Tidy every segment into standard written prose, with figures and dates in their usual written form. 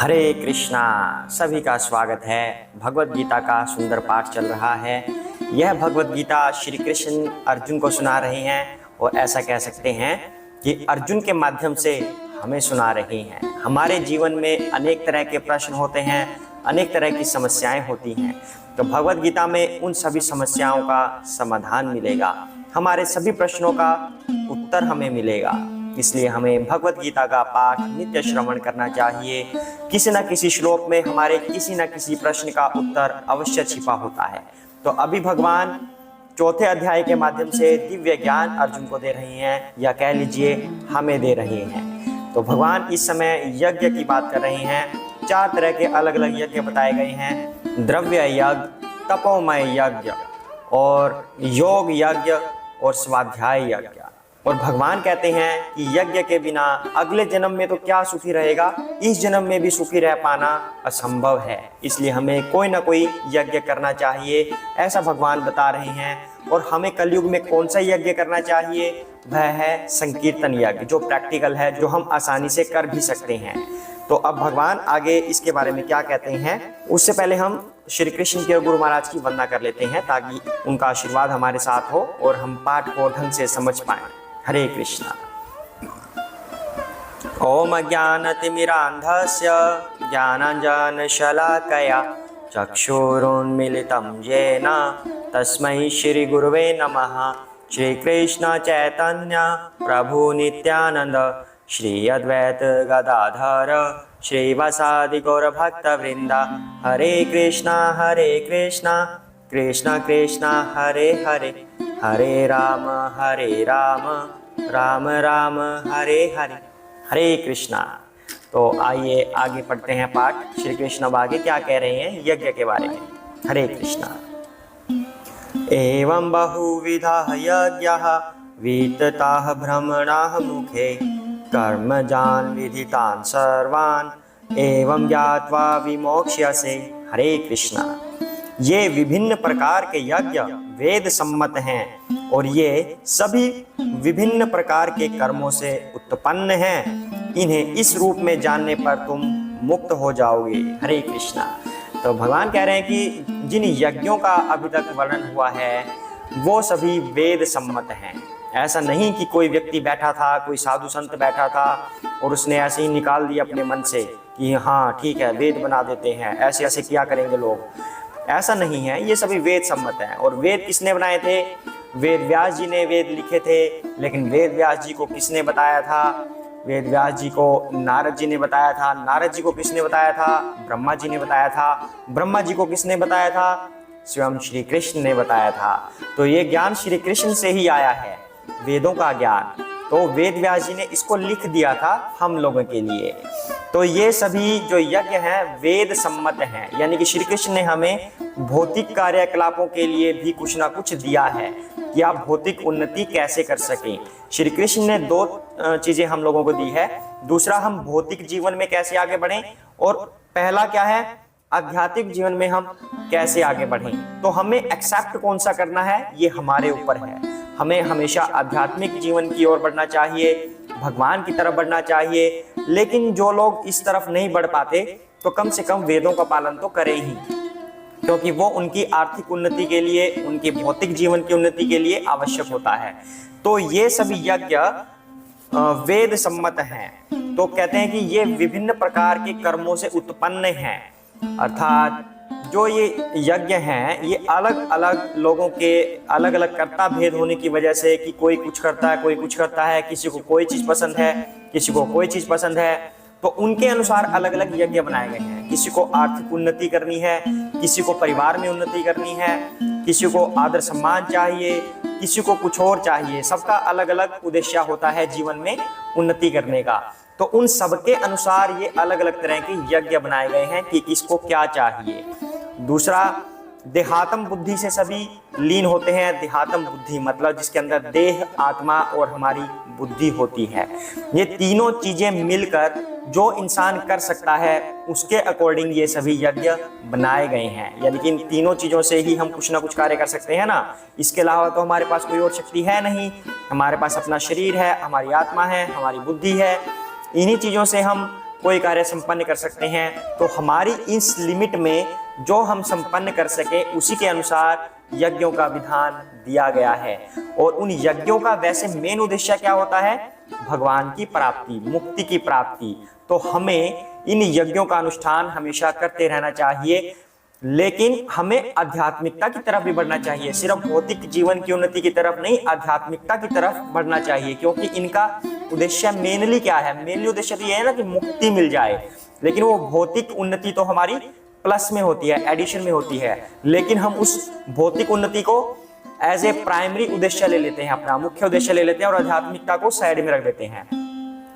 हरे कृष्णा। सभी का स्वागत है। भगवत गीता का सुंदर पाठ चल रहा है। यह भगवत गीता श्री कृष्ण अर्जुन को सुना रहे हैं और ऐसा कह सकते हैं कि अर्जुन के माध्यम से हमें सुना रहे हैं। हमारे जीवन में अनेक तरह के प्रश्न होते हैं, अनेक तरह की समस्याएं होती हैं, तो भगवत गीता में उन सभी समस्याओं का समाधान मिलेगा, हमारे सभी प्रश्नों का उत्तर हमें मिलेगा। इसलिए हमें भगवत गीता का पाठ नित्य श्रवण करना चाहिए। किसी न किसी श्लोक में हमारे किसी न किसी प्रश्न का उत्तर अवश्य छिपा होता है। तो अभी भगवान चौथे अध्याय के माध्यम से दिव्य ज्ञान अर्जुन को दे रहे हैं, या कह लीजिए हमें दे रहे हैं। तो भगवान इस समय यज्ञ की बात कर रहे हैं। 4 तरह के अलग अलग यज्ञ बताए गए हैं: द्रव्य यज्ञ, तपोमय यज्ञ और योग यज्ञ और स्वाध्याय यज्ञ। और भगवान कहते हैं कि यज्ञ के बिना अगले जन्म में तो क्या सुखी रहेगा, इस जन्म में भी सुखी रह पाना असंभव है। इसलिए हमें कोई ना कोई यज्ञ करना चाहिए, ऐसा भगवान बता रहे हैं। और हमें कलयुग में कौन सा यज्ञ करना चाहिए? वह है संकीर्तन यज्ञ, जो प्रैक्टिकल है, जो हम आसानी से कर भी सकते हैं। तो अब भगवान आगे इसके बारे में क्या कहते हैं, उससे पहले हम श्री कृष्ण के गुरु महाराज की वंदना कर लेते हैं, ताकि उनका आशीर्वाद हमारे साथ हो और हम पाठ को ढंग से समझ पाएं। हरे कृष्णा। ओम अज्ञानतिमिरान्धस्य ज्ञानाञ्जनशलाकया चक्षुरुन्मीलितं येन तस्मै श्रीगुरुवे नमः। श्रीकृष्ण चैतन्य प्रभु नित्यानंद श्री अद्वैत गदाधर श्रीवासादि गौरभक्तवृंद। हरे कृष्णा कृष्ण कृष्ण हरे हरे, हरे राम राम राम हरे हरे, हरे कृष्णा। तो आइए आगे पढ़ते हैं पाठ। श्री कृष्ण अब आगे क्या कह रहे हैं यज्ञ के बारे में। हरे कृष्णा। एवं बहुविधाः यज्ञाः वितताः ब्रह्मणाः मुखे कर्मजान् विधितान् सर्वान् एवं ज्ञात्वा विमोक्ष्यसे। हरे कृष्णा। ये विभिन्न प्रकार के यज्ञ वेद सम्मत हैं और ये सभी विभिन्न प्रकार के कर्मों से उत्पन्न हैं। इन्हें इस रूप में जानने पर तुम मुक्त हो जाओगे। हरे कृष्णा। तो भगवान कह रहे हैं कि जिन यज्ञों का अभी तक वर्णन हुआ है वो सभी वेद सम्मत हैं। ऐसा नहीं कि कोई व्यक्ति बैठा था, कोई साधु संत बैठा था और उसने ऐसे ही निकाल दिया अपने मन से कि हाँ ठीक है वेद बना देते हैं, ऐसे ऐसे किया करेंगे लोग। ऐसा नहीं है, ये सभी वेद सम्मत हैं। और वेद किसने बनाए थे? वेद व्यास जी ने वेद लिखे थे। लेकिन वेद व्यास जी को किसने बताया था? वेद व्यास जी को नारद जी ने बताया था। नारद जी को किसने बताया था? ब्रह्मा जी ने बताया था। ब्रह्मा जी को किसने बताया था? स्वयं श्री कृष्ण ने बताया था। तो ये ज्ञान श्री कृष्ण से ही आया है, वेदों का ज्ञान। तो वेद व्यास जी ने इसको लिख दिया था हम लोगों के लिए। तो ये सभी जो यज्ञ हैं वेद सम्मत हैं, यानी कि श्री कृष्ण ने हमें भौतिक कार्यकलापों के लिए भी कुछ ना कुछ दिया है कि आप भौतिक उन्नति कैसे कर सकें। श्री कृष्ण ने 2 चीजें हम लोगों को दी है। दूसरा, हम भौतिक जीवन में कैसे आगे बढ़ें, और पहला क्या है, आध्यात्मिक जीवन में हम कैसे आगे बढ़ें। तो हमें एक्सेप्ट कौन सा करना है ये हमारे ऊपर है। हमें हमेशा आध्यात्मिक जीवन की ओर बढ़ना चाहिए, भगवान की तरफ बढ़ना चाहिए। लेकिन जो लोग इस तरफ नहीं बढ़ पाते तो कम से कम वेदों का पालन तो करें ही, क्योंकि वो उनकी आर्थिक उन्नति के लिए, उनकी भौतिक जीवन की उन्नति के लिए आवश्यक होता है। तो ये सभी यज्ञ वेद सम्मत हैं। तो कहते हैं कि ये विभिन्न प्रकार के कर्मों से उत्पन्न हैं, अर्थात जो ये यज्ञ हैं ये अलग अलग लोगों के अलग अलग कर्ता भेद होने की वजह से, कि कोई कुछ करता है, कोई कुछ करता है, किसी को कोई चीज पसंद है, किसी को कोई चीज पसंद है, तो उनके अनुसार अलग अलग यज्ञ बनाए गए हैं। किसी को आर्थिक उन्नति करनी है, किसी को परिवार में उन्नति करनी है, किसी को आदर सम्मान चाहिए, किसी को कुछ और चाहिए। सबका अलग अलग उद्देश्य होता है जीवन में उन्नति करने का। तो उन सबके अनुसार ये अलग अलग तरह के यज्ञ बनाए गए हैं कि किसको क्या चाहिए। दूसरा, देहात्म बुद्धि से सभी लीन होते हैं। देहात्म बुद्धि मतलब जिसके अंदर देह, आत्मा और हमारी बुद्धि होती है। ये तीनों चीजें मिलकर जो इंसान कर सकता है उसके अकॉर्डिंग ये सभी यज्ञ बनाए गए हैं। यानी कि इन तीनों चीजों से ही हम कुछ ना कुछ कार्य कर सकते हैं ना। इसके अलावा तो हमारे पास कोई और शक्ति है नहीं। हमारे पास अपना शरीर है, हमारी आत्मा है, हमारी बुद्धि है। इन्हीं चीज़ों से हम कोई कार्य संपन्न कर सकते हैं, तो हमारी इस लिमिट में जो हम संपन्न कर सके उसी के अनुसार यज्ञों का विधान दिया गया है। और उन यज्ञों का वैसे मेन उद्देश्य क्या होता है? भगवान की प्राप्ति, मुक्ति की प्राप्ति। तो हमें इन यज्ञों का अनुष्ठान हमेशा करते रहना चाहिए, लेकिन हमें आध्यात्मिकता की तरफ भी बढ़ना चाहिए। सिर्फ भौतिक जीवन की उन्नति की तरफ नहीं, आध्यात्मिकता की तरफ बढ़ना चाहिए, क्योंकि इनका उद्देश्य मेनली क्या है? मेनली उद्देश्य तो यह है ना कि मुक्ति मिल जाए, लेकिन वो भौतिक उन्नति तो हमारी प्लस में होती है, एडिशन में होती है, लेकिन हम उस भौतिक उन्नति को एज ए प्राइमरी उद्देश्य ले लेते हैं, अपना मुख्य उद्देश्य ले लेते हैं, और आध्यात्मिकता को साइड में रख देते हैं।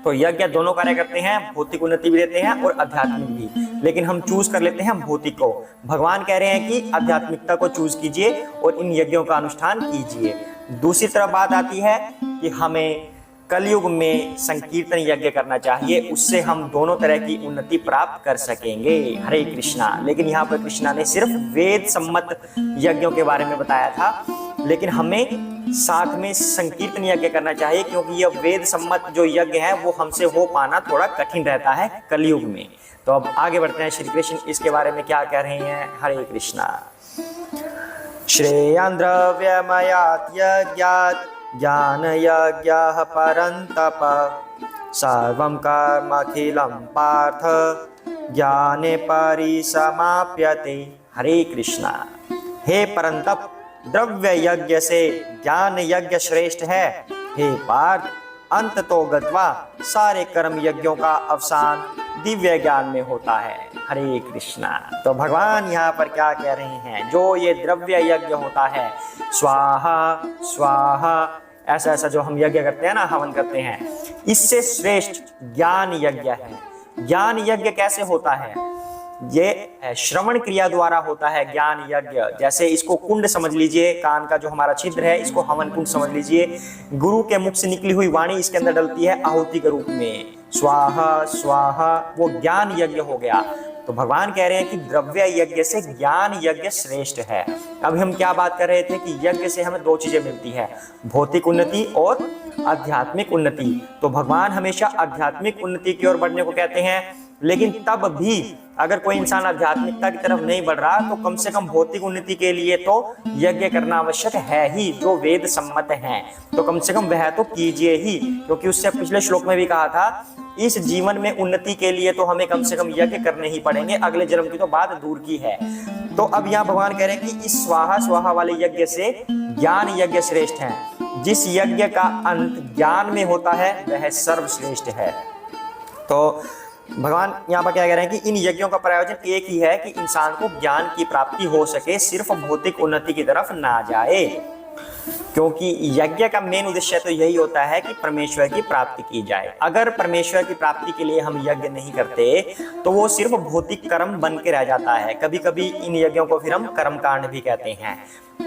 तो यज्ञ दोनों कार्य करते हैं, भौतिक उन्नति भी देते हैं और आध्यात्मिक भी, लेकिन हम चूज कर लेते हैं भौतिक को। भगवान कह रहे हैं कि आध्यात्मिकता को चूज कीजिए और इन यज्ञों का अनुष्ठान कीजिए। दूसरी तरफ बात आती है कि हमें कलयुग में संकीर्तन यज्ञ करना चाहिए, उससे हम दोनों तरह की उन्नति प्राप्त कर सकेंगे। हरे कृष्णा। लेकिन यहाँ पर कृष्णा ने सिर्फ वेद सम्मत यज्ञों के बारे में बताया था, लेकिन हमें साथ में संकीर्तन यज्ञ करना चाहिए, क्योंकि यह वेद सम्मत जो यज्ञ है वो हमसे हो पाना थोड़ा कठिन रहता है कलयुग में। तो अब आगे बढ़ते हैं, श्री कृष्ण इसके बारे में क्या कह रहे हैं। हरे कृष्णा। श्रेयान् द्रव्यमयात् यज्ञात् ज्ञान यज्ञः परन्तप सर्वं कर्मखिलं पार्थ ज्ञाने परिसमाप्यते। हरे कृष्णा। हे परंतप, द्रव्य यज्ञ से ज्ञान यज्ञ श्रेष्ठ है। हे पार्थ, अंत तो गत्वा सारे कर्म यज्ञों का अवसान दिव्य ज्ञान में होता है। हरे कृष्णा। तो भगवान यहाँ पर क्या कह रहे हैं? जो ये द्रव्य यज्ञ होता है, स्वाहा स्वाहा, ऐसा ऐसा जो हम यज्ञ करते हैं ना, हवन करते हैं, इससे श्रेष्ठ ज्ञान यज्ञ है। ज्ञान यज्ञ कैसे होता है? ये श्रवण क्रिया द्वारा होता है ज्ञान यज्ञ। जैसे इसको कुंड समझ लीजिए, कान का जो हमारा छिद्र है इसको हवन कुंड समझ लीजिए। गुरु के मुख से निकली हुई वाणी इसके अंदर डलती है आहुति के रूप में, स्वाहा स्वाहा, वो ज्ञान यज्ञ हो गया। तो भगवान कह रहे हैं कि द्रव्य यज्ञ से ज्ञान यज्ञ श्रेष्ठ है। अब हम क्या बात कर रहे थे कि यज्ञ से हमें दो चीजें मिलती है, भौतिक उन्नति और आध्यात्मिक उन्नति। तो भगवान हमेशा आध्यात्मिक उन्नति की ओर बढ़ने को कहते हैं, लेकिन तब भी अगर कोई इंसान आध्यात्मिकता की तरफ नहीं बढ़ रहा तो कम से कम भौतिक उन्नति के लिए तो यज्ञ करना आवश्यक है ही, जो वेद सम्मत है। तो कम से कम वह तो कीजिए ही, क्योंकि उससे पिछले श्लोक में भी कहा था, इस जीवन में उन्नति के लिए तो हमें कम से कम यज्ञ करने ही पड़ेंगे, अगले जन्म की तो बात दूर की है। तो अब यहाँ भगवान कह रहे हैं कि इस स्वाहा स्वाहा वाले यज्ञ से ज्ञान यज्ञ श्रेष्ठ है। जिस यज्ञ का अंत ज्ञान में होता है वह सर्वश्रेष्ठ है। तो भगवान यहाँ पर क्या कह रहे हैं कि इन यज्ञों का प्रयोजन एक ही है कि इंसान को ज्ञान की प्राप्ति हो सके, सिर्फ भौतिक उन्नति की तरफ ना जाए। क्योंकि यज्ञ का मेन उद्देश्य तो यही होता है कि परमेश्वर की प्राप्ति की जाए। अगर परमेश्वर की प्राप्ति के लिए हम यज्ञ नहीं करते तो वो सिर्फ भौतिक कर्म बन के रह जाता है। कभी कभी इन यज्ञों को फिर हम कर्म कांड भी कहते हैं,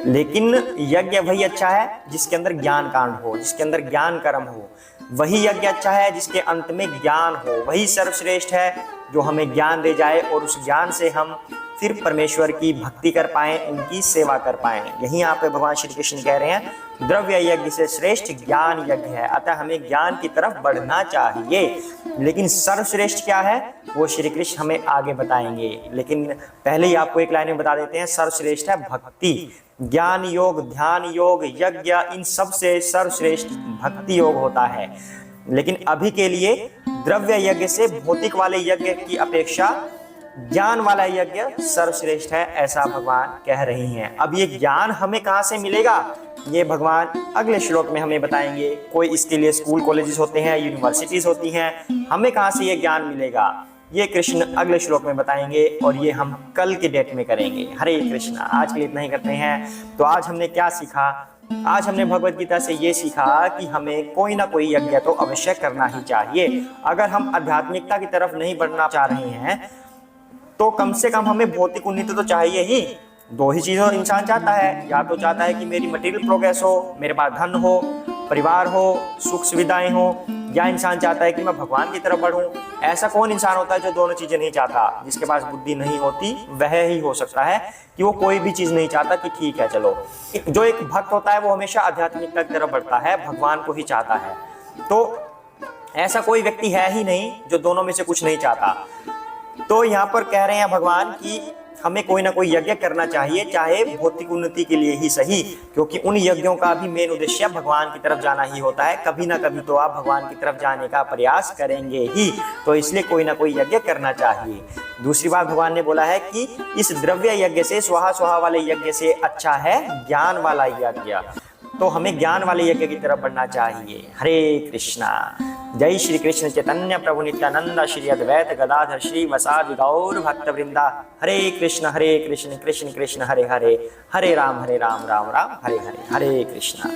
लेकिन यज्ञ वही अच्छा है जिसके अंदर ज्ञान कांड हो, जिसके अंदर ज्ञान कर्म हो। वही यज्ञ अच्छा है जिसके अंत में ज्ञान हो। वही सर्वश्रेष्ठ है जो हमें ज्ञान दे जाए और उस ज्ञान से हम फिर परमेश्वर की भक्ति कर पाएं, उनकी सेवा कर पाएं। यही यहाँ पे भगवान श्री कृष्ण कह रहे हैं, द्रव्य यज्ञ से श्रेष्ठ ज्ञान यज्ञ है, अतः हमें ज्ञान की तरफ बढ़ना चाहिए। लेकिन सर्वश्रेष्ठ क्या है वो श्री कृष्ण हमें आगे बताएंगे। लेकिन पहले ही आपको एक लाइन में बता देते हैं, सर्वश्रेष्ठ है भक्ति। ज्ञान योग, ध्यान योग, यज्ञ, इन सब से सर्वश्रेष्ठ भक्ति योग होता है। लेकिन अभी के लिए द्रव्य यज्ञ से भौतिक वाले यज्ञ की अपेक्षा ज्ञान वाला यज्ञ सर्वश्रेष्ठ है, ऐसा भगवान कह रही हैं। अब ये ज्ञान हमें कहाँ से मिलेगा ये भगवान अगले श्लोक में हमें बताएंगे। कोई इसके लिए स्कूल कॉलेजेस होते हैं, यूनिवर्सिटीज होती हैं, हमें कहाँ से ये ज्ञान मिलेगा ये कृष्ण अगले श्लोक में बताएंगे, और ये हम कल के डेट में करेंगे। हरे कृष्ण। आज के लिए इतना ही करते हैं। तो आज हमने क्या सीखा? आज हमने भगवत गीता से ये सीखा कि हमें कोई ना कोई यज्ञ तो अवश्य करना ही चाहिए। अगर हम आध्यात्मिकता की तरफ नहीं बढ़ना चाह रहे हैं तो कम से कम हमें भौतिक उन्नति तो चाहिए ही। दो ही चीज़ों इंसान चाहता है, या तो चाहता है कि मेरी मटेरियल प्रोग्रेस हो, मेरे पास धन हो, परिवार हो, सुख सुविधाएं हो, या इंसान चाहता है कि मैं भगवान की तरफ बढ़ूं। ऐसा कौन इंसान होता है जो दोनों चीजें नहीं चाहता? जिसके पास बुद्धि नहीं होती वह ही हो सकता है कि वो कोई भी चीज नहीं चाहता कि ठीक है चलो। जो एक भक्त होता है वो हमेशा आध्यात्मिकता की तरफ बढ़ता है, भगवान को ही चाहता है। तो ऐसा कोई व्यक्ति है ही नहीं जो दोनों में से कुछ नहीं चाहता। तो यहाँ पर कह रहे हैं भगवान कि हमें कोई ना कोई यज्ञ करना चाहिए, चाहे भौतिक उन्नति के लिए ही सही, क्योंकि उन यज्ञों का भी मेन उद्देश्य भगवान की तरफ जाना ही होता है। कभी ना कभी तो आप भगवान की तरफ जाने का प्रयास करेंगे ही, तो इसलिए कोई ना कोई यज्ञ करना चाहिए। दूसरी बात भगवान ने बोला है कि इस द्रव्य यज्ञ से, स्वाहा स्वाहा वाले यज्ञ से अच्छा है ज्ञान वाला यज्ञ, तो हमें ज्ञान वाले यज्ञ की तरफ बढ़ना चाहिए। हरे कृष्णा। जय श्री कृष्ण चैतन्य प्रभु नित्यानंद श्री अद्वैत गदाधर श्री वसादि गौर भक्त वृंदा। हरे कृष्ण कृष्ण कृष्ण हरे हरे, हरे राम राम राम हरे हरे, हरे कृष्णा।